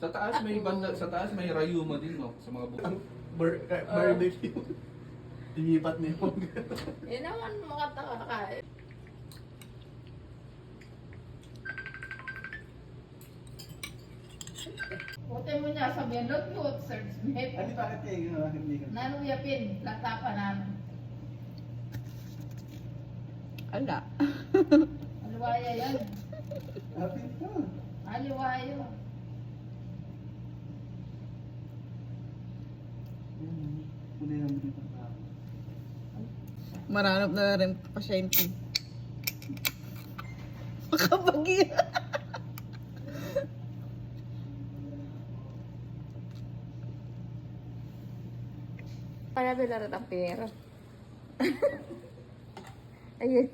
Sa taas may banda, sa taas may rayuma din, no? Sa mga bukod. Barbecue. Lilipat niya po. Yan naman makatakain. Puti mo niya sa melot, Sir Smith. Ano bakit kayo hindi ka? Nanuyapin, latapa namin. Ala. Aliwaya yan. Happy ka. Aliwaya. Kulay lang dito. Maranap na rin pasyente. Makabagi. Para bila rin ang pera. Ayun.